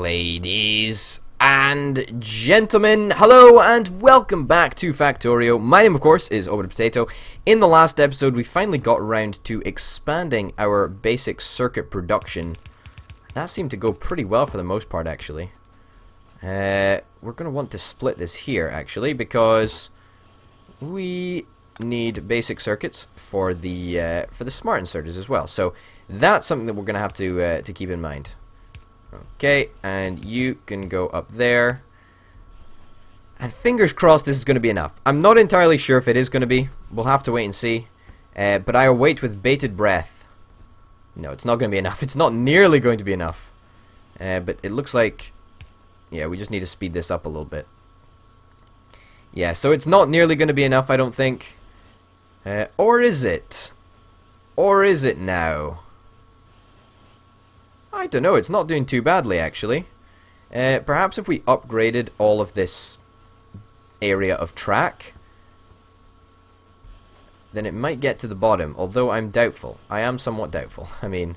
Ladies and gentlemen, hello and welcome back to Factorio. My name, of course, is Over the Potato. In the last episode, we finally got around to expanding our basic circuit production. That seemed to go pretty well for the most part, actually. We're going to want to split this here, actually, because we need basic circuits for the smart inserters as well. So that's something that we're going to have to keep in mind. Okay, and you can go up there. And fingers crossed this is going to be enough. I'm not entirely sure if it is going to be. We'll have to wait and see. But I await with bated breath. No, it's not going to be enough. It's not nearly going to be enough. But it looks like... yeah, we just need to speed this up a little bit. Yeah, so it's not nearly going to be enough, I don't think. Or is it? Or is it now? I don't know, it's not doing too badly, actually. Perhaps if we upgraded all of this area of track, then it might get to the bottom, although I'm doubtful. I am somewhat doubtful. I mean...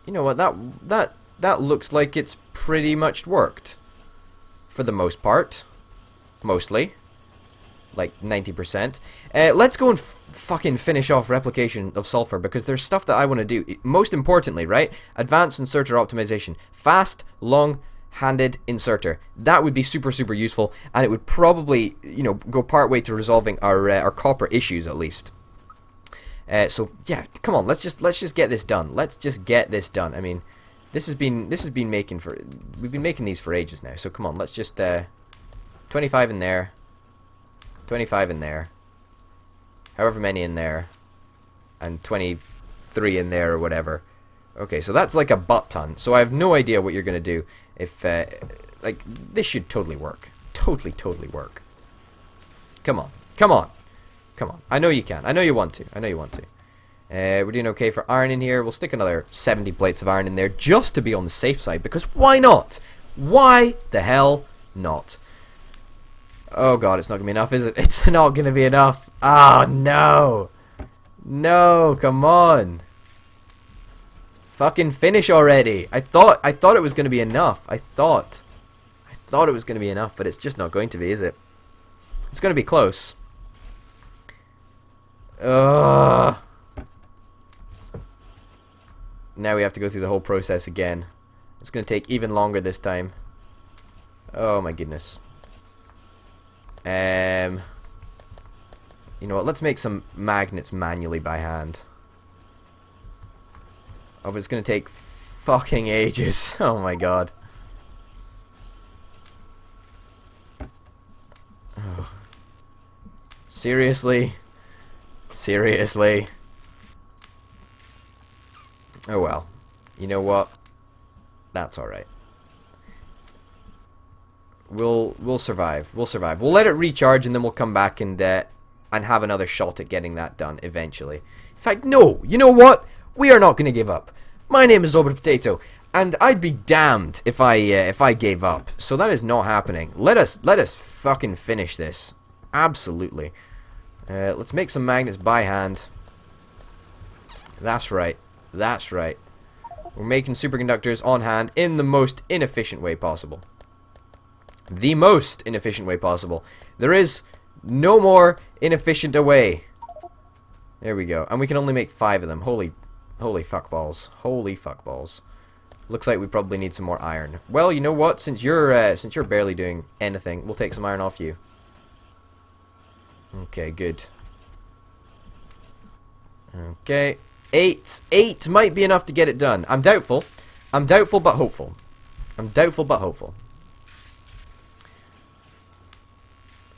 you know what, that looks like it's pretty much worked. For the most part. Mostly. Like 90%. Let's go and fucking finish off replication of sulfur, because there's stuff that I want to do. Most importantly, right? Advanced inserter optimization. Fast, long-handed inserter. That would be super, super useful, and it would probably, you know, go part way to resolving our copper issues at least. So yeah, come on, let's just get this done. Let's just get this done. I mean, this has been making for, we've been making these for ages now. So come on, let's just 25 in there. 25 in there, however many in there, and 23 in there or whatever. Okay, so that's like a butt ton. So I have no idea what you're gonna do if like, this should totally work. Totally work. Come on, come on, come on. I know you can. I know you want to. I know you want to. We're doing okay for iron in here. We'll stick another 70 plates of iron in there just to be on the safe side, because why not? Why the hell not? Oh god, it's not going to be enough, is it? It's not going to be enough. Oh, no. No, come on. Fucking finish already. I thought it was going to be enough. I thought it was going to be enough, but it's just not going to be, is it? It's going to be close. Ugh. Now we have to go through the whole process again. It's going to take even longer this time. Oh my goodness. You know what, let's make some magnets manually by hand. Oh, but it's gonna take fucking ages. Oh my god. Oh. Seriously? Seriously? Oh well. You know what? That's alright. We'll survive. We'll survive. We'll let it recharge, and then we'll come back and have another shot at getting that done eventually. In fact, no. You know what? We are not going to give up. My name is Over the Potato, and I'd be damned if I gave up. So that is not happening. Let us fucking finish this. Absolutely. Let's make some magnets by hand. That's right. That's right. We're making superconductors on hand in the most inefficient way possible. The most inefficient way possible. There is no more inefficient a way. There we go. And we can only make 5 of them. Holy fuckballs. Holy fuckballs. Looks like we probably need some more iron. Well, you know what? Since you're barely doing anything, we'll take some iron off you. Okay, good. Okay. 8 might be enough to get it done. I'm doubtful. I'm doubtful but hopeful. I'm doubtful but hopeful.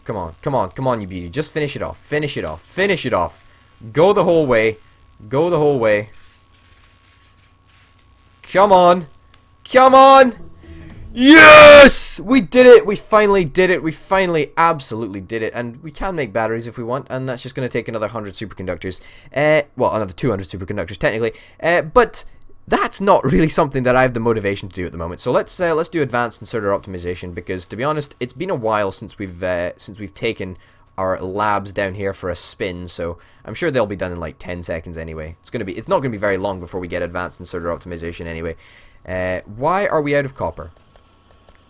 Come on, come on, come on, you beauty. Just finish it off. Finish it off. Finish it off. Go the whole way. Go the whole way. Come on. Come on. Yes! We did it. We finally did it. We finally absolutely did it. And we can make batteries if we want. And that's just going to take another 100 superconductors. Well, another 200 superconductors, technically. But that's not really something that I have the motivation to do at the moment. So let's do advanced inserter optimization, because to be honest, it's been a while since we've taken our labs down here for a spin, so I'm sure they'll be done in like 10 seconds anyway. It's not gonna be very long before we get advanced inserter optimization anyway. Why are we out of copper?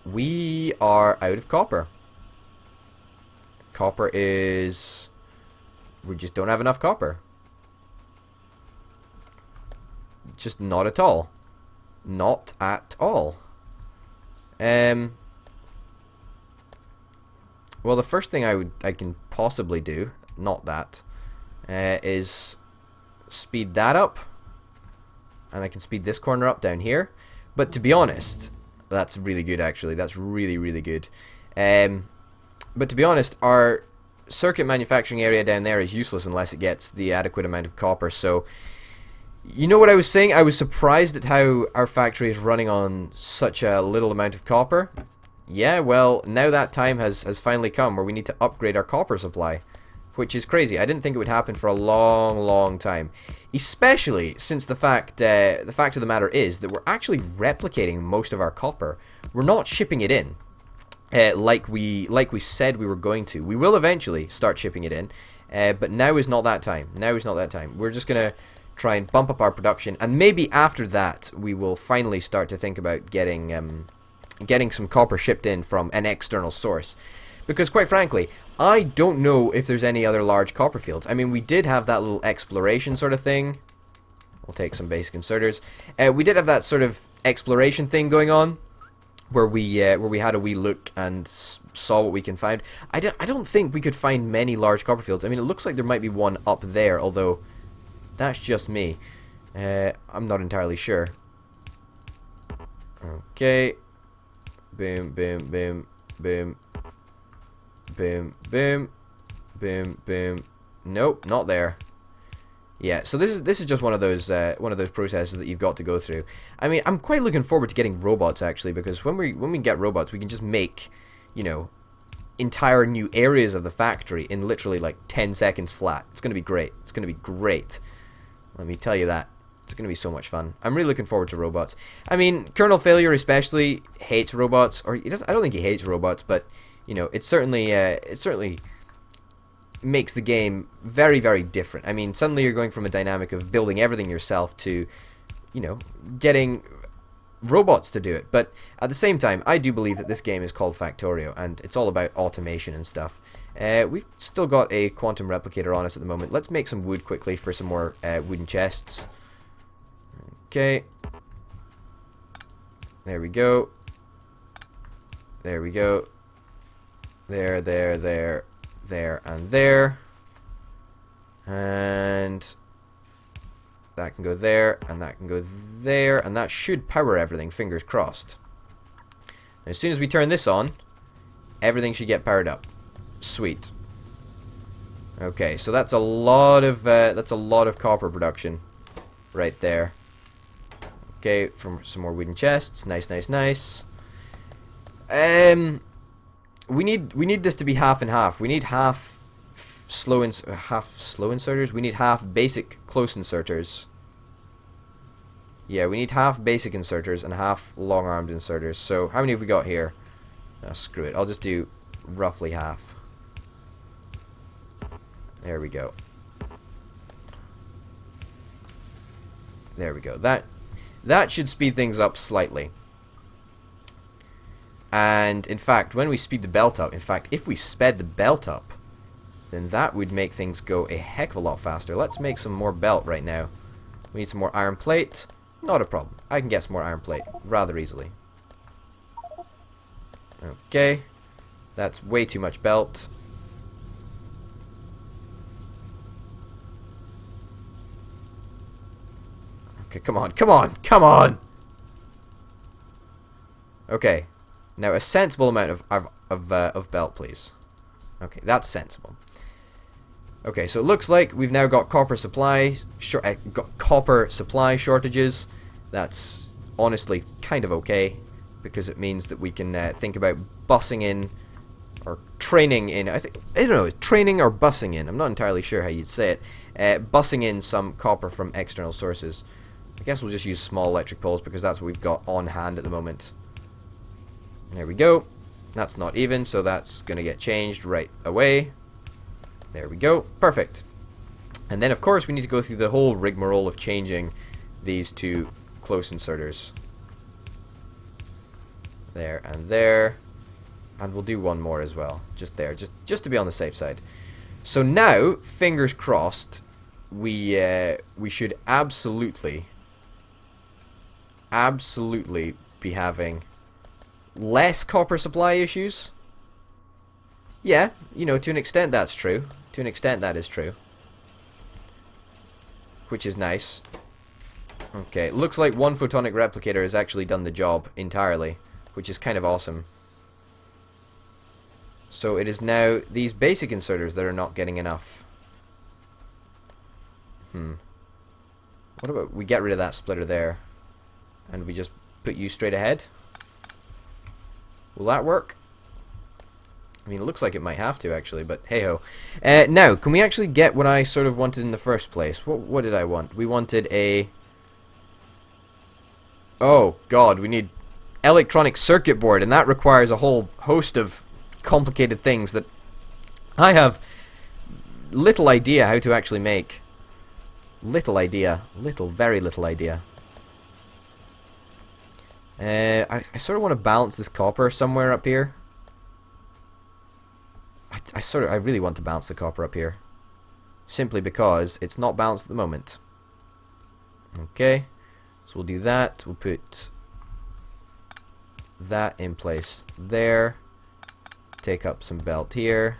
We are out of copper. Copper is... we just don't have enough copper. Just not at all. Not at all. Well, the first thing I can possibly do, not that, is speed that up. And I can speed this corner up down here. But to be honest, that's really good actually. That's really, really good. But to be honest, our circuit manufacturing area down there is useless unless it gets the adequate amount of copper. So, you know what I was saying? I was surprised at how our factory is running on such a little amount of copper. Yeah, well, now that time has finally come where we need to upgrade our copper supply. Which is crazy. I didn't think it would happen for a long, long time. Especially since the fact of the matter is that we're actually replicating most of our copper. We're not shipping it in. Like we said we were going to. We will eventually start shipping it in, but now is not that time. Now is not that time. We're just gonna try and bump up our production, and maybe after that we will finally start to think about getting some copper shipped in from an external source. Because quite frankly, I don't know if there's any other large copper fields. I mean, we did have that little exploration sort of thing. We'll take some basic inserters. We did have that sort of exploration thing going on, where we had a wee look and saw what we can find. I don't think we could find many large copper fields. I mean, it looks like there might be one up there, although that's just me. I'm not entirely sure. Okay. Boom, boom, boom, boom. Boom, boom, boom, boom. Nope, not there. Yeah, so this is just one of those processes that you've got to go through. I mean, I'm quite looking forward to getting robots actually, because when we get robots, we can just make, you know, entire new areas of the factory in literally like 10 seconds flat. It's gonna be great. It's gonna be great. Let me tell you that. It's gonna be so much fun. I'm really looking forward to robots. I mean, Colonel Failure especially hates robots, or he doesn't. I don't think he hates robots, but you know, it certainly makes the game very, very different. I mean, suddenly you're going from a dynamic of building everything yourself to, you know, getting robots to do it. But at the same time, I do believe that this game is called Factorio, and it's all about automation and stuff. We've still got a quantum replicator on us at the moment. Let's make some wood quickly for some more wooden chests. Okay. There we go. There we go. There, there, there, there, and there. And that can go there, and that can go there, and that should power everything, fingers crossed. As soon as we turn this on, everything should get powered up. Sweet. Okay, so that's a lot of copper production right there. Okay, from some more wooden chests. Nice, nice, nice. We need this to be half and half. We need half slow inserters. We need half basic close inserters. Yeah, we need half basic inserters and half long-armed inserters. So how many have we got here? Oh, screw it. I'll just do roughly half. There we go. There we go. That should speed things up slightly. And in fact, when we speed the belt up, in fact, if we sped the belt up, then that would make things go a heck of a lot faster. Let's make some more belt right now. We need some more iron plate. Not a problem. I can get some more iron plate rather easily. Okay. That's way too much belt. Okay, come on, come on, come on! Okay. Now a sensible amount of belt, please. Okay, that's sensible. Okay, so it looks like we've now got copper supply shortages. That's honestly kind of okay, because it means that we can think about bussing in or training in. I don't know, training or bussing in. I'm not entirely sure how you'd say it. Bussing in some copper from external sources. I guess we'll just use small electric poles because that's what we've got on hand at the moment. There we go. That's not even, so that's going to get changed right away. There we go. Perfect. And then, of course, we need to go through the whole rigmarole of changing these two close inserters. There and there. And we'll do one more as well. Just there. Just to be on the safe side. So now, fingers crossed, we should absolutely be having less copper supply issues. Yeah, you know, to an extent that's true. To an extent that is true. Which is nice. Okay, looks like one photonic replicator has actually done the job entirely, which is kind of awesome. So it is now these basic inserters that are not getting enough. What about we get rid of that splitter there, and we just put you straight ahead? Will that work? I mean, it looks like it might have to, actually, but hey-ho. Now, can we actually get what I sort of wanted in the first place? What did I want? We wanted a... Oh, God, we need electronic circuit board, and that requires a whole host of complicated things that I have little idea how to actually make. Little idea. Very little idea. I sort of want to balance this copper somewhere up here. I really want to balance the copper up here. Simply because it's not balanced at the moment. Okay. So we'll do that. We'll put that in place there. Take up some belt here.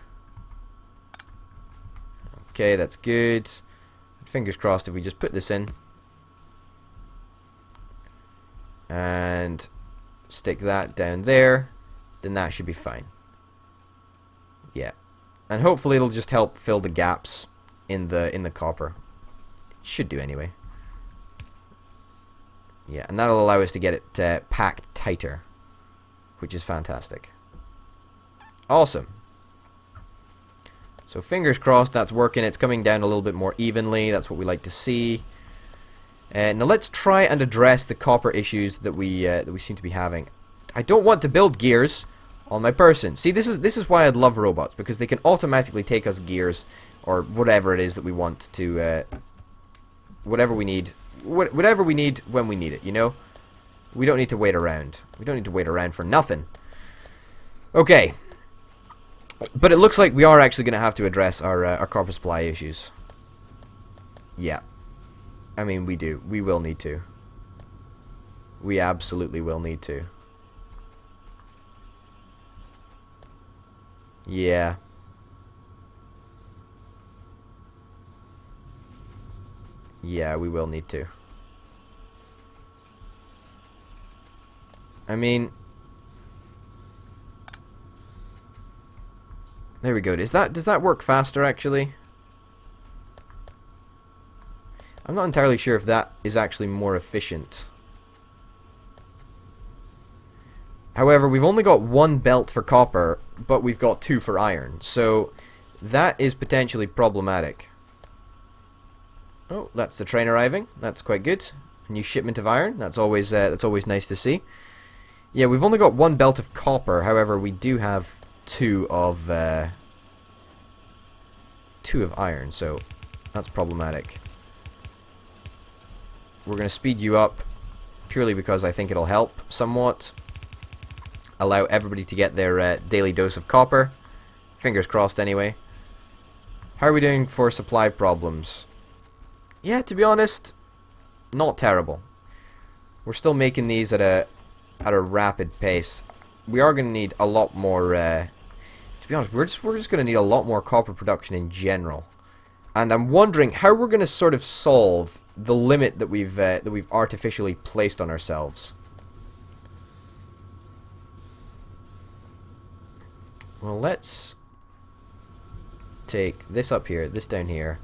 Okay, that's good. Fingers crossed if we just put this in. And stick that down there. Then that should be fine. Yeah. And hopefully it'll just help fill the gaps in the copper. It should do anyway. Yeah, and that'll allow us to get it packed tighter, which is fantastic. Awesome. So fingers crossed that's working. It's coming down a little bit more evenly. That's what we like to see. Now let's try and address the copper issues that we seem to be having. I don't want to build gears on my person. See, this is why I'd love robots, because they can automatically take us gears or whatever it is that we want to whatever we need when we need it, you know? We don't need to wait around. We don't need to wait around for nothing. Okay. But it looks like we are actually going to have to address our copper supply issues. Yeah. I mean, we do. We will need to. We absolutely will need to. Yeah. Yeah, we will need to. I mean... There we go. Does that work faster, actually? I'm not entirely sure if that is actually more efficient. However, we've only got one belt for copper, but we've got two for iron, so that is potentially problematic. Oh, that's the train arriving. That's quite good. A new shipment of iron. That's always nice to see. Yeah, we've only got one belt of copper. However, we do have two of iron, so that's problematic. We're going to speed you up purely because I think it'll help somewhat. Allow everybody to get their daily dose of copper. Fingers crossed anyway. How are we doing for supply problems? Yeah, to be honest, not terrible. We're still making these at a rapid pace. We are going to need a lot more. To be honest, we're just going to need a lot more copper production in general. And I'm wondering how we're going to sort of solve the limit that we've artificially placed on ourselves. Well, let's take this up here, this down here,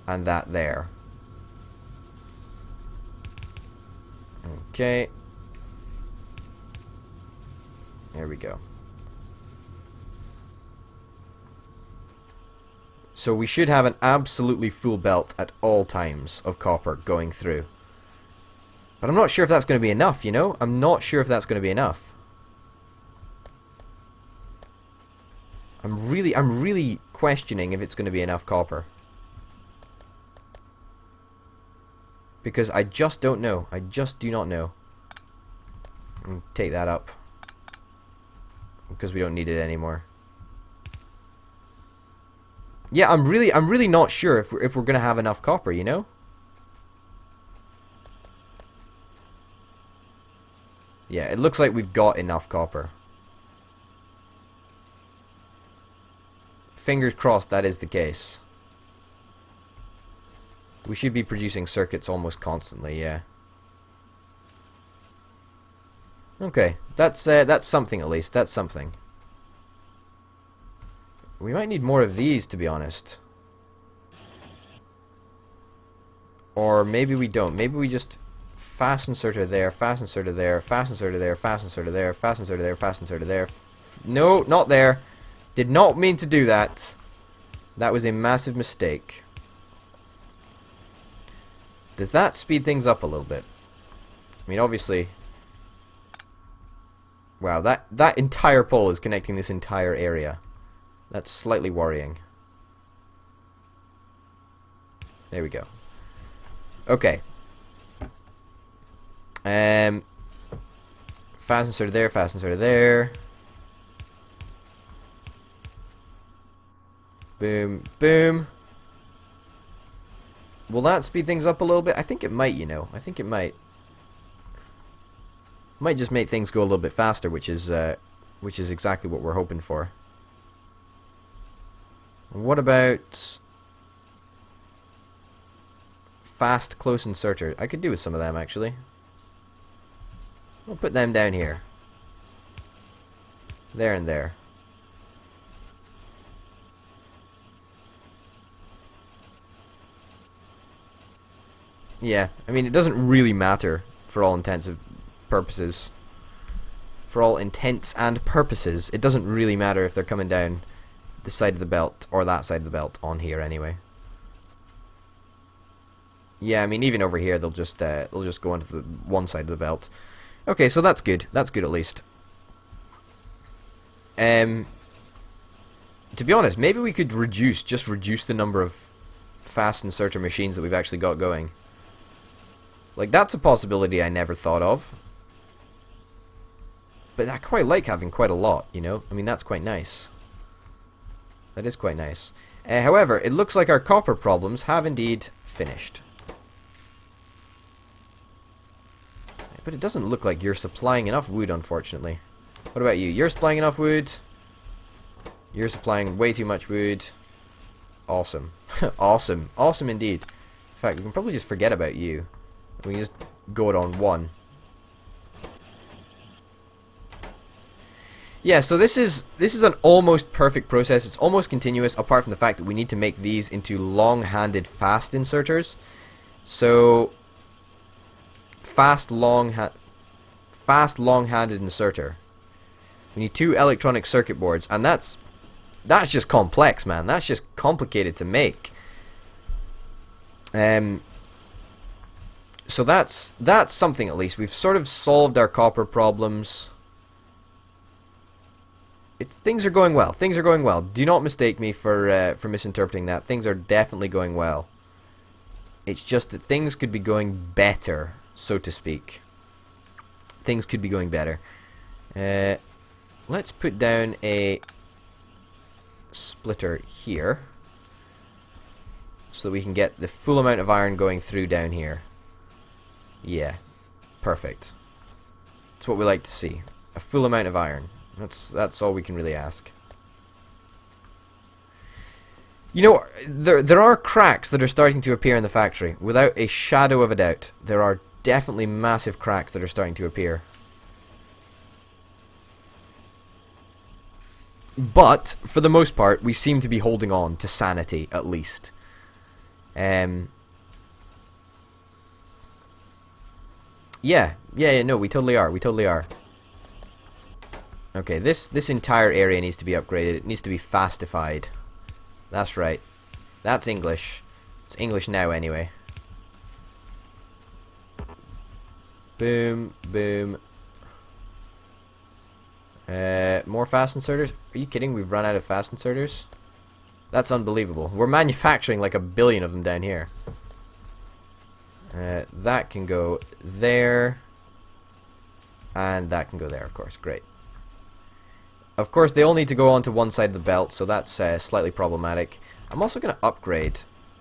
and that there. Okay. There we go. So we should have an absolutely full belt at all times of copper going through. But I'm not sure if that's going to be enough, you know? I'm not sure if that's going to be enough. I'm really questioning if it's going to be enough copper. Because I just don't know. I just do not know. Take that up. Because we don't need it anymore. Yeah, I'm really not sure if we're going to have enough copper, you know? Yeah, it looks like we've got enough copper. Fingers crossed that is the case. We should be producing circuits almost constantly, yeah. Okay, that's something at least. That's something. We might need more of these, to be honest. Or maybe we don't. Maybe we just fast inserter there, fast inserter there, fast inserter there, fast inserter there, fast inserter there, fast inserter there. No, not there. Did not mean to do that. That was a massive mistake. Does that speed things up a little bit? I mean, obviously... Wow, that entire pole is connecting this entire area. That's slightly worrying. There we go. Okay. Fast inserter there, fast inserter there. Boom, boom. Will that speed things up a little bit? I think it might, you know. I think it might. Might just make things go a little bit faster, which is exactly what we're hoping for. What about fast close inserter? I could do with some of them actually. We'll put them down here. There and there. Yeah, I mean, it doesn't really matter for all intents and purposes. For all intents and purposes, it doesn't really matter if they're coming down this side of the belt or that side of the belt on here anyway. Yeah, I mean, even over here they'll just go onto the one side of the belt. Okay, so that's good. That's good at least. To be honest, maybe we could reduce the number of fast inserter machines that we've actually got going. Like, that's a possibility I never thought of. But I quite like having quite a lot, you know? I mean, that's quite nice. That is quite nice. However, it looks like our copper problems have indeed finished. But it doesn't look like you're supplying enough wood, unfortunately. What about you? You're supplying enough wood. You're supplying way too much wood. Awesome. Awesome. Awesome indeed. In fact, we can probably just forget about you. We can just go it on one. Yeah, so this is an almost perfect process. It's almost continuous, apart from the fact that we need to make these into long-handed fast inserters. So fast long-handed inserter. We need 2 electronic circuit boards, and that's just complex, man. That's just complicated to make. So that's something at least. We've sort of solved our copper problems. Things are going well. Things are going well. Do not mistake me for misinterpreting that. Things are definitely going well. It's just that things could be going better, so to speak. Things could be going better. Let's put down a splitter here, so that we can get the full amount of iron going through down here. Yeah, perfect. That's what we like to see. A full amount of iron. That's all we can really ask. You know, there are cracks that are starting to appear in the factory, without a shadow of a doubt. There are definitely massive cracks that are starting to appear. But, for the most part, we seem to be holding on to sanity, at least. Yeah, no, we totally are. We totally are. Okay, this entire area needs to be upgraded. It needs to be fastified. That's right. That's English. It's English now, anyway. Boom, boom. More fast inserters? Are you kidding? We've run out of fast inserters? That's unbelievable. We're manufacturing like 1 billion of them down here. That can go there. And that can go there, of course. Great. Of course, they all need to go onto one side of the belt, so that's slightly problematic. I'm also going to upgrade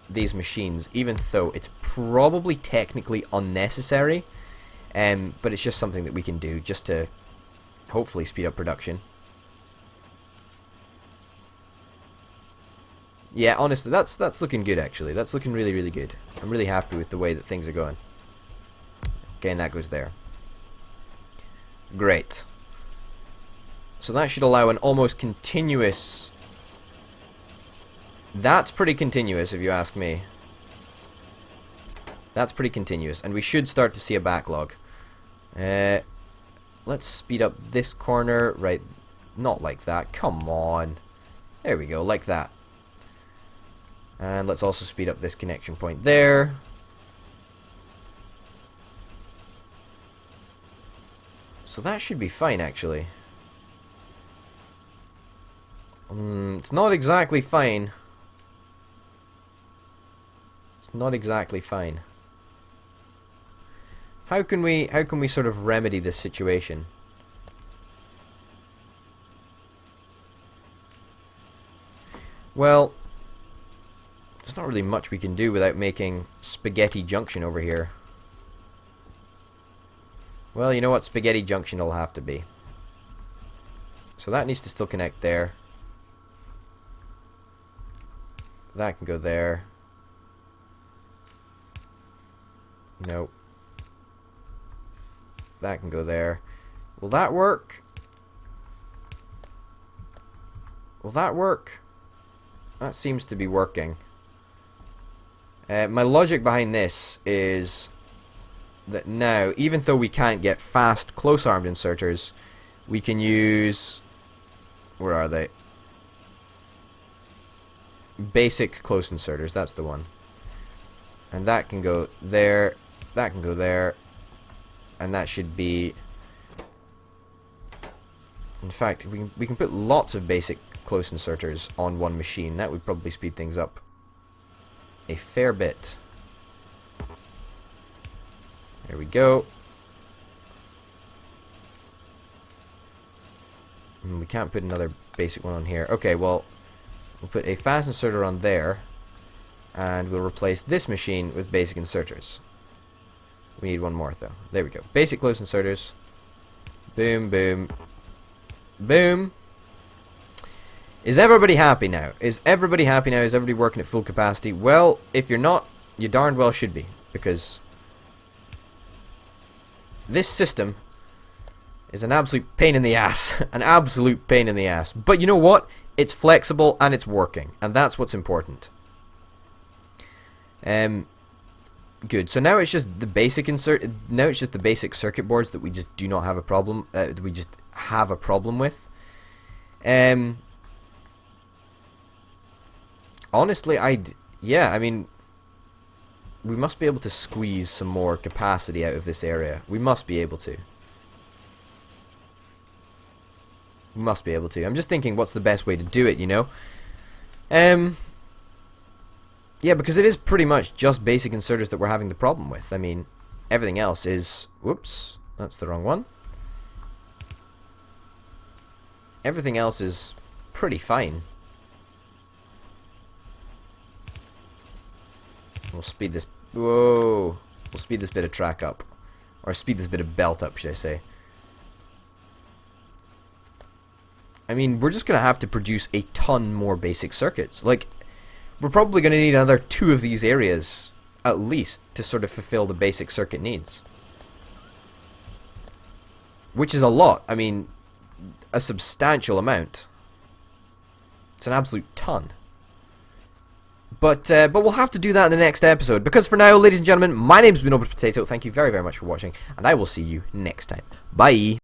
these machines, even though it's probably technically unnecessary. But it's just something that we can do just to hopefully speed up production. Yeah, honestly, that's looking good, actually. That's looking really, really good. I'm really happy with the way that things are going. Okay, and that goes there. Great. So that should allow an almost continuous... That's pretty continuous, if you ask me. That's pretty continuous, and we should start to see a backlog. Let's speed up this corner, right? Not like that, come on. There we go, like that. And let's also speed up this connection point there. So that should be fine, actually. It's not exactly fine. It's not exactly fine. How can we sort of remedy this situation? Well, there's not really much we can do without making Spaghetti Junction over here. Well, you know what? Spaghetti Junction will have to be. So that needs to still connect there. That can go there. Nope. That can go there. Will that work? Will that work? That seems to be working. My logic behind this is that now, even though we can't get fast close-armed inserters, we can use... Where are they? Basic close inserters, that's the one. And that can go there, that can go there, and that should be... In fact, if we can put lots of basic close inserters on one machine, that would probably speed things up a fair bit. There we go. And we can't put another basic one on here. Okay, well, we'll put a fast inserter on there, and we'll replace this machine with basic inserters. We need one more, though. There we go. Basic close inserters. Boom, boom, boom. Is everybody happy now? Is everybody happy now? Is everybody working at full capacity? Well, if you're not, you darn well should be, because this system is an absolute pain in the ass. An absolute pain in the ass. But you know what? It's flexible and it's working, and that's what's important. Good. So now it's just the basic now it's just the basic circuit boards that we just do not have a problem. We just have a problem with. Honestly, yeah, I mean, we must be able to squeeze some more capacity out of this area. We must be able to. We must be able to. I'm just thinking, what's the best way to do it, you know? Yeah, because it is pretty much just basic inserters that we're having the problem with. I mean, everything else is... Whoops, that's the wrong one. Everything else is pretty fine. We'll speed this... Whoa! We'll speed this bit of track up. Or speed this bit of belt up, should I say. I mean, we're just going to have to produce a ton more basic circuits. Like, we're probably going to need another 2 of these areas, at least, to sort of fulfill the basic circuit needs. Which is a lot. I mean, a substantial amount. It's an absolute ton. But we'll have to do that in the next episode. Because for now, ladies and gentlemen, my name's been Potato. Thank you very, very much for watching. And I will see you next time. Bye!